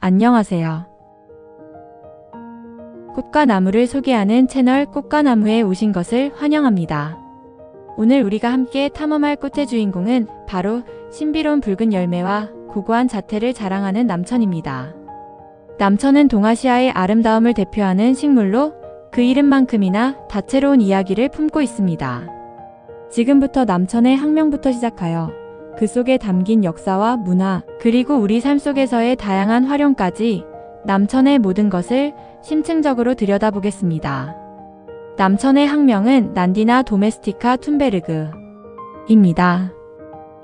안녕하세요. 꽃과 나무를 소개하는 채널 꽃과 나무에 오신 것을 환영합니다. 오늘 우리가 함께 탐험할 꽃의 주인공은 바로 신비로운 붉은 열매와 고고한 자태를 자랑하는 남천입니다. 남천은 동아시아의 아름다움을 대표하는 식물로 그 이름만큼이나 다채로운 이야기를 품고 있습니다. 지금부터 남천의 학명부터 시작하여 그 속에 담긴 역사와 문화, 그리고 우리 삶 속에서의 다양한 활용까지 남천의 모든 것을 심층적으로 들여다보겠습니다. 남천의 학명은 난디나 도메스티카 툰베르그입니다.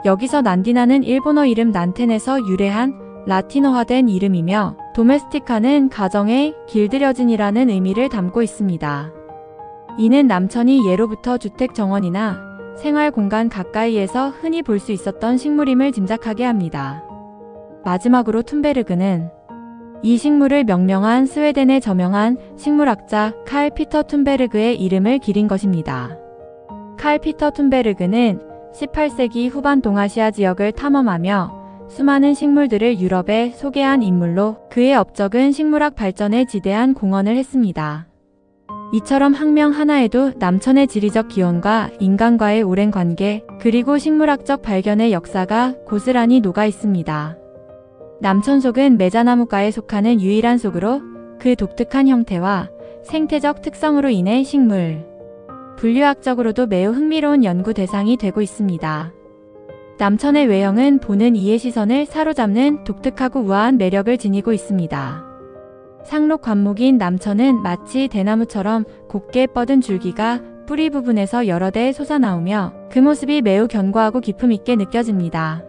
여기서 난디나는 일본어 이름 난텐에서 유래한 라틴어화된 이름이며 도메스티카는 가정에 길들여진이라는 의미를 담고 있습니다. 이는 남천이 예로부터 주택 정원이나 생활 공간 가까이에서 흔히 볼 수 있었던 식물임을 짐작하게 합니다. 마지막으로 툰베르그는 이 식물을 명명한 스웨덴의 저명한 식물학자 칼 피터 툰베르그의 이름을 기린 것입니다. 칼 피터 툰베르그는 18세기 후반 동아시아 지역을 탐험하며 수많은 식물들을 유럽에 소개한 인물로 그의 업적은 식물학 발전에 지대한 공헌을 했습니다. 이처럼 학명 하나에도 남천의 지리적 기원과 인간과의 오랜 관계, 그리고 식물학적 발견의 역사가 고스란히 녹아 있습니다. 남천속은 매자나무과에 속하는 유일한 속으로 그 독특한 형태와 생태적 특성으로 인해 식물, 분류학적으로도 매우 흥미로운 연구 대상이 되고 있습니다. 남천의 외형은 보는 이의 시선을 사로잡는 독특하고 우아한 매력을 지니고 있습니다. 상록 관목인 남천은 마치 대나무처럼 곱게 뻗은 줄기가 뿌리 부분에서 여러 대 솟아나오며 그 모습이 매우 견고하고 기품 있게 느껴집니다.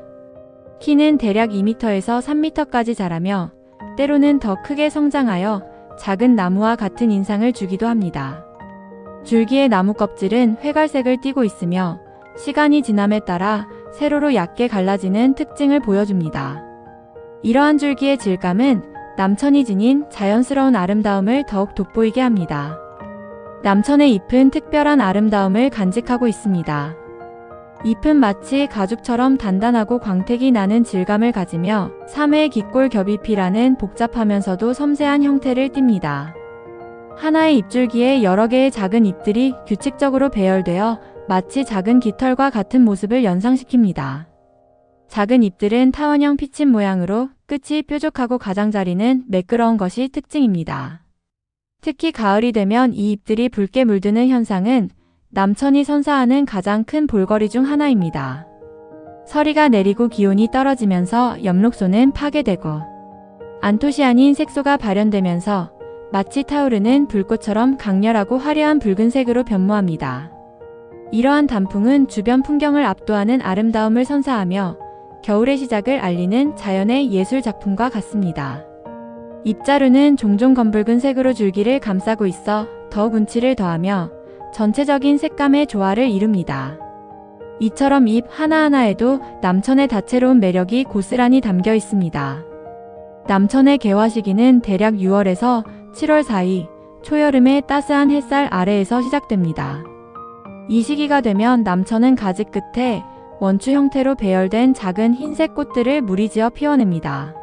키는 대략 2m에서 3m까지 자라며 때로는 더 크게 성장하여 작은 나무와 같은 인상을 주기도 합니다. 줄기의 나무 껍질은 회갈색을 띠고 있으며 시간이 지남에 따라 세로로 얕게 갈라지는 특징을 보여줍니다. 이러한 줄기의 질감은 남천이 지닌 자연스러운 아름다움을 더욱 돋보이게 합니다. 남천의 잎은 특별한 아름다움을 간직하고 있습니다. 잎은 마치 가죽처럼 단단하고 광택이 나는 질감을 가지며 3회 기골 겹잎이라는 복잡하면서도 섬세한 형태를 띱니다. 하나의 잎줄기에 여러 개의 작은 잎들이 규칙적으로 배열되어 마치 작은 깃털과 같은 모습을 연상시킵니다. 작은 잎들은 타원형 피칩 모양으로 끝이 뾰족하고 가장자리는 매끄러운 것이 특징입니다. 특히 가을이 되면 이 잎들이 붉게 물드는 현상은 남천이 선사하는 가장 큰 볼거리 중 하나입니다. 서리가 내리고 기온이 떨어지면서 엽록소는 파괴되고 안토시아닌 색소가 발현되면서 마치 타오르는 불꽃처럼 강렬하고 화려한 붉은색으로 변모합니다. 이러한 단풍은 주변 풍경을 압도하는 아름다움을 선사하며 겨울의 시작을 알리는 자연의 예술 작품과 같습니다. 잎자루는 종종 검붉은 색으로 줄기를 감싸고 있어 더욱 운치를 더하며 전체적인 색감의 조화를 이룹니다. 이처럼 잎 하나하나에도 남천의 다채로운 매력이 고스란히 담겨 있습니다. 남천의 개화 시기는 대략 6월에서 7월 사이 초여름의 따스한 햇살 아래에서 시작됩니다. 이 시기가 되면 남천은 가지 끝에 원추 형태로 배열된 작은 흰색 꽃들을 무리지어 피워냅니다.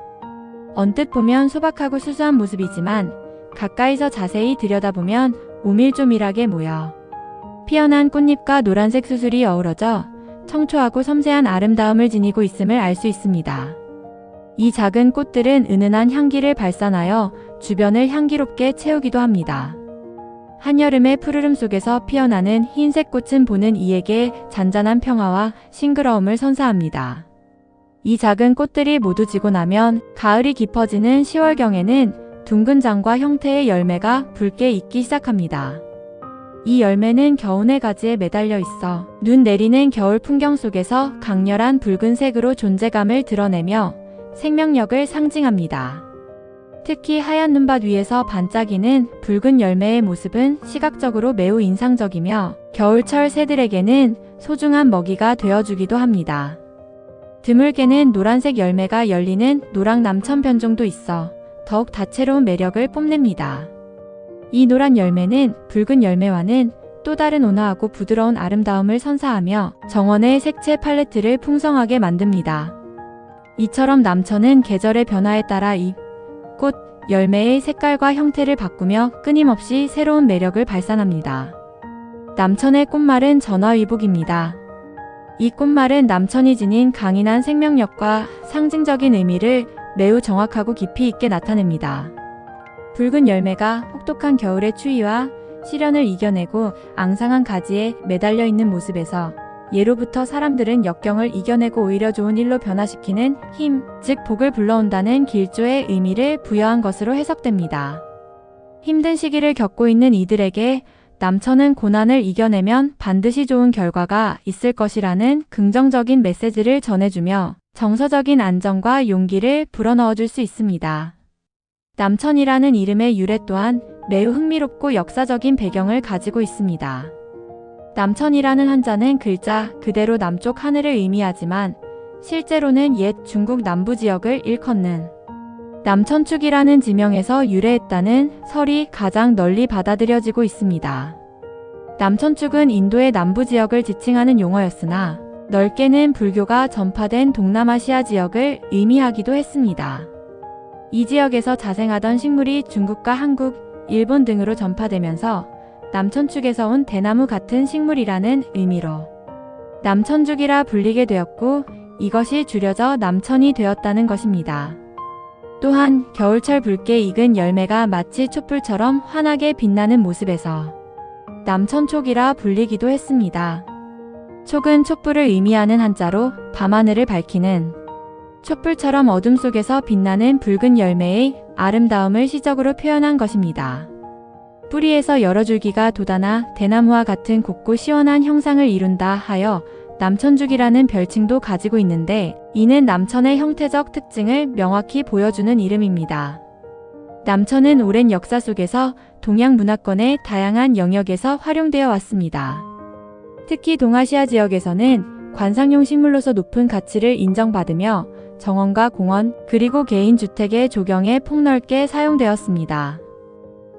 언뜻 보면 소박하고 수수한 모습이지만 가까이서 자세히 들여다보면 오밀조밀하게 모여 피어난 꽃잎과 노란색 수술이 어우러져 청초하고 섬세한 아름다움을 지니고 있음을 알 수 있습니다. 이 작은 꽃들은 은은한 향기를 발산하여 주변을 향기롭게 채우기도 합니다. 한여름의 푸르름 속에서 피어나는 흰색 꽃은 보는 이에게 잔잔한 평화와 싱그러움을 선사합니다. 이 작은 꽃들이 모두 지고 나면 가을이 깊어지는 10월경에는 둥근 장과 형태의 열매가 붉게 익기 시작합니다. 이 열매는 겨운의 가지에 매달려 있어 눈 내리는 겨울 풍경 속에서 강렬한 붉은색으로 존재감을 드러내며 생명력을 상징합니다. 특히 하얀 눈밭 위에서 반짝이는 붉은 열매의 모습은 시각적으로 매우 인상적이며 겨울철 새들에게는 소중한 먹이가 되어주기도 합니다. 드물게는 노란색 열매가 열리는 노랑 남천 변종도 있어 더욱 다채로운 매력을 뽐냅니다. 이 노란 열매는 붉은 열매와는 또 다른 온화하고 부드러운 아름다움을 선사하며 정원의 색채 팔레트를 풍성하게 만듭니다. 이처럼 남천은 계절의 변화에 따라 잎, 꽃, 열매의 색깔과 형태를 바꾸며 끊임없이 새로운 매력을 발산합니다. 남천의 꽃말은 전화위복입니다. 이 꽃말은 남천이 지닌 강인한 생명력과 상징적인 의미를 매우 정확하고 깊이 있게 나타냅니다. 붉은 열매가 혹독한 겨울의 추위와 시련을 이겨내고 앙상한 가지에 매달려 있는 모습에서 예로부터 사람들은 역경을 이겨내고 오히려 좋은 일로 변화시키는 힘, 즉 복을 불러온다는 길조의 의미를 부여한 것으로 해석됩니다. 힘든 시기를 겪고 있는 이들에게 남천은 고난을 이겨내면 반드시 좋은 결과가 있을 것이라는 긍정적인 메시지를 전해주며 정서적인 안정과 용기를 불어넣어줄 수 있습니다. 남천이라는 이름의 유래 또한 매우 흥미롭고 역사적인 배경을 가지고 있습니다. 남천이라는 한자는 글자 그대로 남쪽 하늘을 의미하지만 실제로는 옛 중국 남부 지역을 일컫는 남천축이라는 지명에서 유래했다는 설이 가장 널리 받아들여지고 있습니다. 남천축은 인도의 남부 지역을 지칭하는 용어였으나 넓게는 불교가 전파된 동남아시아 지역을 의미하기도 했습니다. 이 지역에서 자생하던 식물이 중국과 한국, 일본 등으로 전파되면서 남천축에서 온 대나무 같은 식물이라는 의미로 남천죽이라 불리게 되었고 이것이 줄여져 남천이 되었다는 것입니다. 또한 겨울철 붉게 익은 열매가 마치 촛불처럼 환하게 빛나는 모습에서 남천촉이라 불리기도 했습니다. 촉은 촛불을 의미하는 한자로 밤하늘을 밝히는 촛불처럼 어둠 속에서 빛나는 붉은 열매의 아름다움을 시적으로 표현한 것입니다. 뿌리에서 여러 줄기가 돋아나 대나무와 같은 곱고 시원한 형상을 이룬다 하여 남천죽이라는 별칭도 가지고 있는데 이는 남천의 형태적 특징을 명확히 보여주는 이름입니다. 남천은 오랜 역사 속에서 동양 문화권의 다양한 영역에서 활용되어 왔습니다. 특히 동아시아 지역에서는 관상용 식물로서 높은 가치를 인정받으며 정원과 공원 그리고 개인 주택의 조경에 폭넓게 사용되었습니다.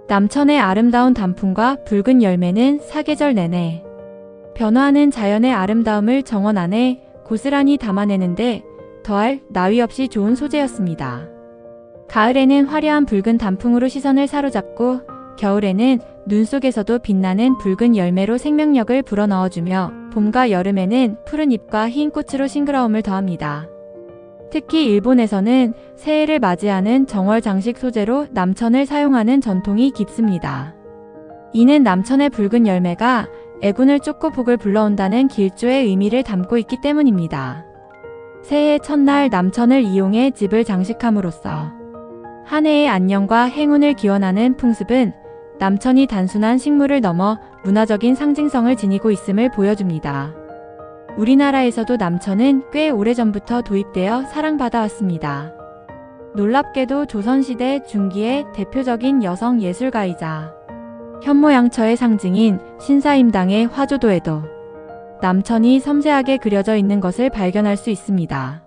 남천의 아름다운 단풍과 붉은 열매는 사계절 내내 변화하는 자연의 아름다움을 정원 안에 고스란히 담아내는데 더할 나위 없이 좋은 소재였습니다. 가을에는 화려한 붉은 단풍으로 시선을 사로잡고 겨울에는 눈 속에서도 빛나는 붉은 열매로 생명력을 불어넣어주며 봄과 여름에는 푸른 잎과 흰 꽃으로 싱그러움을 더합니다. 특히 일본에서는 새해를 맞이하는 정월 장식 소재로 남천을 사용하는 전통이 깊습니다. 이는 남천의 붉은 열매가 애군을 쫓고 복을 불러온다는 길조의 의미를 담고 있기 때문입니다. 새해 첫날 남천을 이용해 집을 장식함으로써 한 해의 안녕과 행운을 기원하는 풍습은 남천이 단순한 식물을 넘어 문화적인 상징성을 지니고 있음을 보여줍니다. 우리나라에서도 남천은 꽤 오래전부터 도입되어 사랑받아 왔습니다. 놀랍게도 조선시대 중기의 대표적인 여성 예술가이자 현모양처의 상징인 신사임당의 화조도에도 남천이 섬세하게 그려져 있는 것을 발견할 수 있습니다.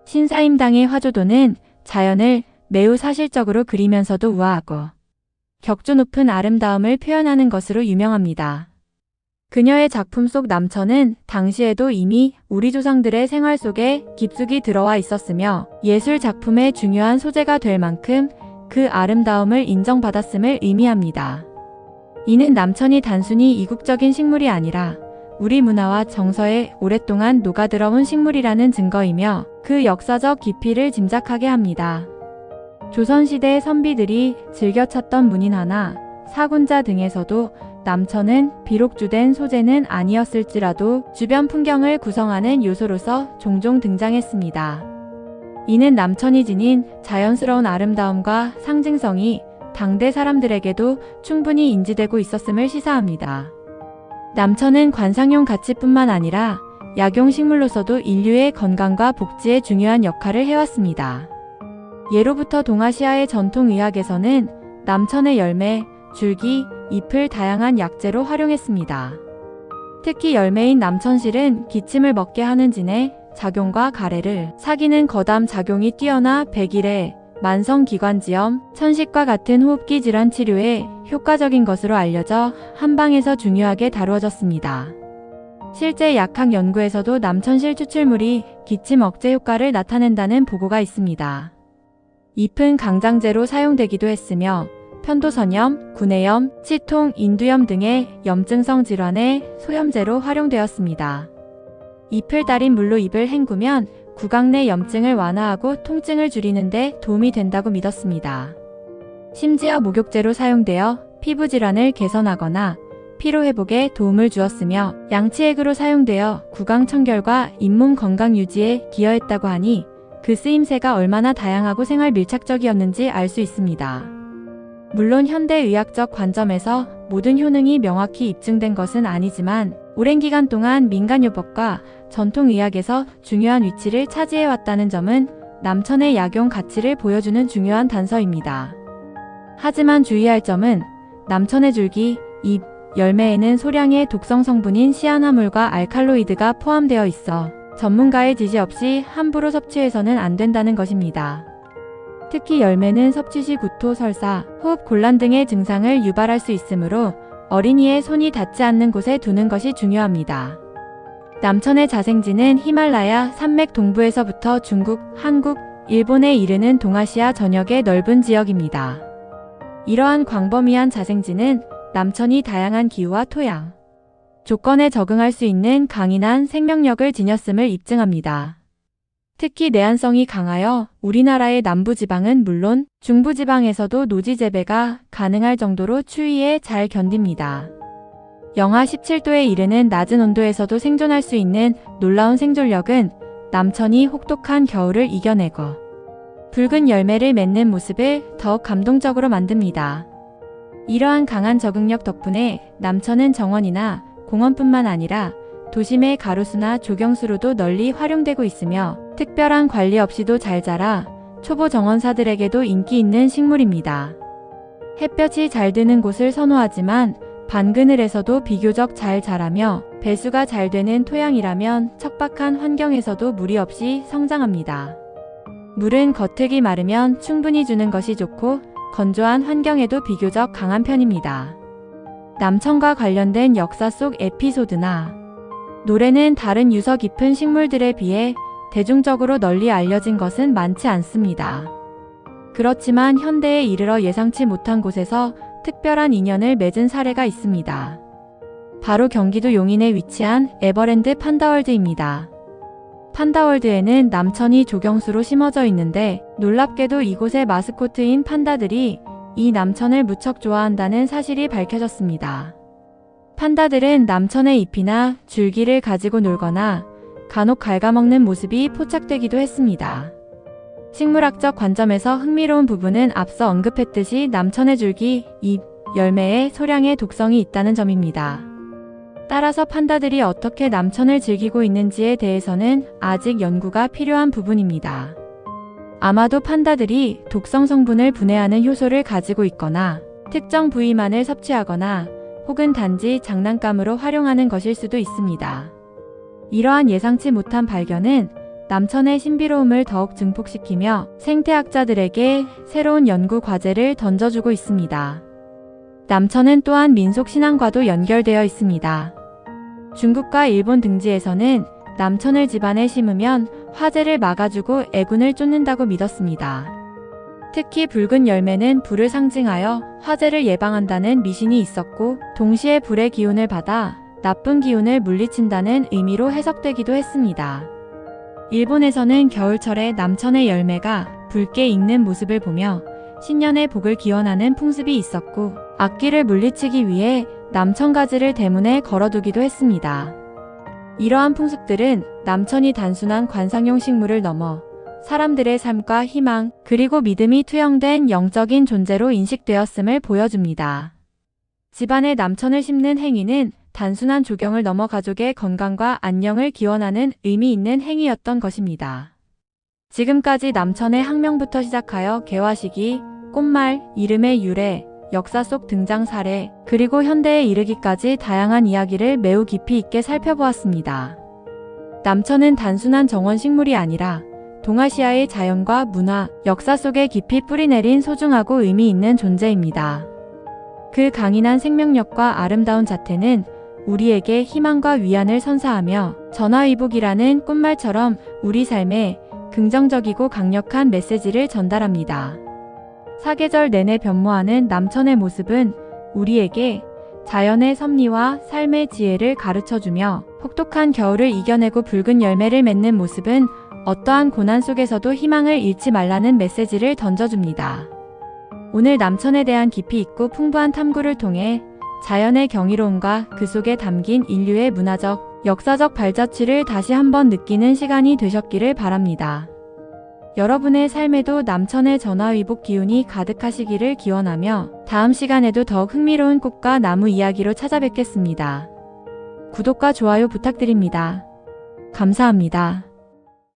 신사임당의 화조도는 자연을 매우 사실적으로 그리면서도 우아하고 격조 높은 아름다움을 표현하는 것으로 유명합니다. 그녀의 작품 속 남천은 당시에도 이미 우리 조상들의 생활 속에 깊숙이 들어와 있었으며 예술 작품의 중요한 소재가 될 만큼 그 아름다움을 인정받았음을 의미합니다. 이는 남천이 단순히 이국적인 식물이 아니라 우리 문화와 정서에 오랫동안 녹아들어온 식물이라는 증거이며 그 역사적 깊이를 짐작하게 합니다. 조선시대 선비들이 즐겨 찾던 문인화나 사군자 등에서도 남천은 비록 주된 소재는 아니었을지라도 주변 풍경을 구성하는 요소로서 종종 등장했습니다. 이는 남천이 지닌 자연스러운 아름다움과 상징성이 당대 사람들에게도 충분히 인지되고 있었음을 시사합니다. 남천은 관상용 가치뿐만 아니라 약용식물로서도 인류의 건강과 복지에 중요한 역할을 해왔습니다. 예로부터 동아시아의 전통의학에서는 남천의 열매, 줄기, 잎을 다양한 약재로 활용했습니다. 특히 열매인 남천실은 기침을 먹게 하는 진에 작용과 가래를 사귀는 거담 작용이 뛰어나 백일에 만성기관지염, 천식과 같은 호흡기 질환 치료에 효과적인 것으로 알려져 한방에서 중요하게 다루어졌습니다. 실제 약학 연구에서도 남천실 추출물이 기침 억제 효과를 나타낸다는 보고가 있습니다. 잎은 강장제로 사용되기도 했으며 편도선염, 구내염, 치통, 인두염 등의 염증성 질환의 소염제로 활용되었습니다. 잎을 달인 물로 입을 헹구면 구강 내 염증을 완화하고 통증을 줄이는 데 도움이 된다고 믿었습니다. 심지어 목욕제로 사용되어 피부 질환을 개선하거나 피로 회복에 도움을 주었으며 양치액으로 사용되어 구강 청결과 잇몸 건강 유지에 기여했다고 하니 그 쓰임새가 얼마나 다양하고 생활 밀착적이었는지 알 수 있습니다. 물론 현대의학적 관점에서 모든 효능이 명확히 입증된 것은 아니지만 오랜 기간 동안 민간요법과 전통의학에서 중요한 위치를 차지해왔다는 점은 남천의 약용 가치를 보여주는 중요한 단서입니다. 하지만 주의할 점은 남천의 줄기, 잎, 열매에는 소량의 독성 성분인 시아나물과 알칼로이드가 포함되어 있어 전문가의 지시 없이 함부로 섭취해서는 안 된다는 것입니다. 특히 열매는 섭취 시 구토, 설사, 호흡 곤란 등의 증상을 유발할 수 있으므로 어린이의 손이 닿지 않는 곳에 두는 것이 중요합니다. 남천의 자생지는 히말라야 산맥 동부에서부터 중국, 한국, 일본에 이르는 동아시아 전역의 넓은 지역입니다. 이러한 광범위한 자생지는 남천이 다양한 기후와 토양, 조건에 적응할 수 있는 강인한 생명력을 지녔음을 입증합니다. 특히 내한성이 강하여 우리나라의 남부지방은 물론 중부지방에서도 노지 재배가 가능할 정도로 추위에 잘 견딥니다. 영하 17도에 이르는 낮은 온도에서도 생존할 수 있는 놀라운 생존력은 남천이 혹독한 겨울을 이겨내고 붉은 열매를 맺는 모습을 더욱 감동적으로 만듭니다. 이러한 강한 적응력 덕분에 남천은 정원이나 공원뿐만 아니라 도심의 가로수나 조경수로도 널리 활용되고 있으며 특별한 관리 없이도 잘 자라 초보 정원사들에게도 인기 있는 식물입니다. 햇볕이 잘 드는 곳을 선호하지만 반그늘에서도 비교적 잘 자라며 배수가 잘 되는 토양이라면 척박한 환경에서도 무리 없이 성장합니다. 물은 겉흙이 마르면 충분히 주는 것이 좋고 건조한 환경에도 비교적 강한 편입니다. 남천과 관련된 역사 속 에피소드나 노래는 다른 유서 깊은 식물들에 비해 대중적으로 널리 알려진 것은 많지 않습니다. 그렇지만 현대에 이르러 예상치 못한 곳에서 특별한 인연을 맺은 사례가 있습니다. 바로 경기도 용인에 위치한 에버랜드 판다월드입니다. 판다월드에는 남천이 조경수로 심어져 있는데 놀랍게도 이곳의 마스코트인 판다들이 이 남천을 무척 좋아한다는 사실이 밝혀졌습니다. 판다들은 남천의 잎이나 줄기를 가지고 놀거나 간혹 갉아먹는 모습이 포착되기도 했습니다. 식물학적 관점에서 흥미로운 부분은 앞서 언급했듯이 남천의 줄기, 잎, 열매에 소량의 독성이 있다는 점입니다. 따라서 판다들이 어떻게 남천을 즐기고 있는지에 대해서는 아직 연구가 필요한 부분입니다. 아마도 판다들이 독성 성분을 분해하는 효소를 가지고 있거나 특정 부위만을 섭취하거나 혹은 단지 장난감으로 활용하는 것일 수도 있습니다. 이러한 예상치 못한 발견은 남천의 신비로움을 더욱 증폭시키며 생태학자들에게 새로운 연구 과제를 던져주고 있습니다. 남천은 또한 민속 신앙과도 연결되어 있습니다. 중국과 일본 등지에서는 남천을 집안에 심으면 화재를 막아주고 애군을 쫓는다고 믿었습니다. 특히 붉은 열매는 불을 상징하여 화재를 예방한다는 미신이 있었고 동시에 불의 기운을 받아 나쁜 기운을 물리친다는 의미로 해석되기도 했습니다. 일본에서는 겨울철에 남천의 열매가 붉게 익는 모습을 보며 신년의 복을 기원하는 풍습이 있었고 악귀를 물리치기 위해 남천가지를 대문에 걸어두기도 했습니다. 이러한 풍습들은 남천이 단순한 관상용 식물을 넘어 사람들의 삶과 희망 그리고 믿음이 투영된 영적인 존재로 인식되었음을 보여줍니다. 집안에 남천을 심는 행위는 단순한 조경을 넘어 가족의 건강과 안녕을 기원하는 의미 있는 행위였던 것입니다. 지금까지 남천의 학명부터 시작하여 개화시기, 꽃말, 이름의 유래, 역사 속 등장 사례, 그리고 현대에 이르기까지 다양한 이야기를 매우 깊이 있게 살펴보았습니다. 남천은 단순한 정원 식물이 아니라 동아시아의 자연과 문화, 역사 속에 깊이 뿌리내린 소중하고 의미 있는 존재입니다. 그 강인한 생명력과 아름다운 자태는 우리에게 희망과 위안을 선사하며 전화위복이라는 꽃말처럼 우리 삶에 긍정적이고 강력한 메시지를 전달합니다. 사계절 내내 변모하는 남천의 모습은 우리에게 자연의 섭리와 삶의 지혜를 가르쳐주며 혹독한 겨울을 이겨내고 붉은 열매를 맺는 모습은 어떠한 고난 속에서도 희망을 잃지 말라는 메시지를 던져줍니다. 오늘 남천에 대한 깊이 있고 풍부한 탐구를 통해 자연의 경이로움과 그 속에 담긴 인류의 문화적, 역사적 발자취를 다시 한번 느끼는 시간이 되셨기를 바랍니다. 여러분의 삶에도 남천의 전화위복 기운이 가득하시기를 기원하며 다음 시간에도 더욱 흥미로운 꽃과 나무 이야기로 찾아뵙겠습니다. 구독과 좋아요 부탁드립니다. 감사합니다.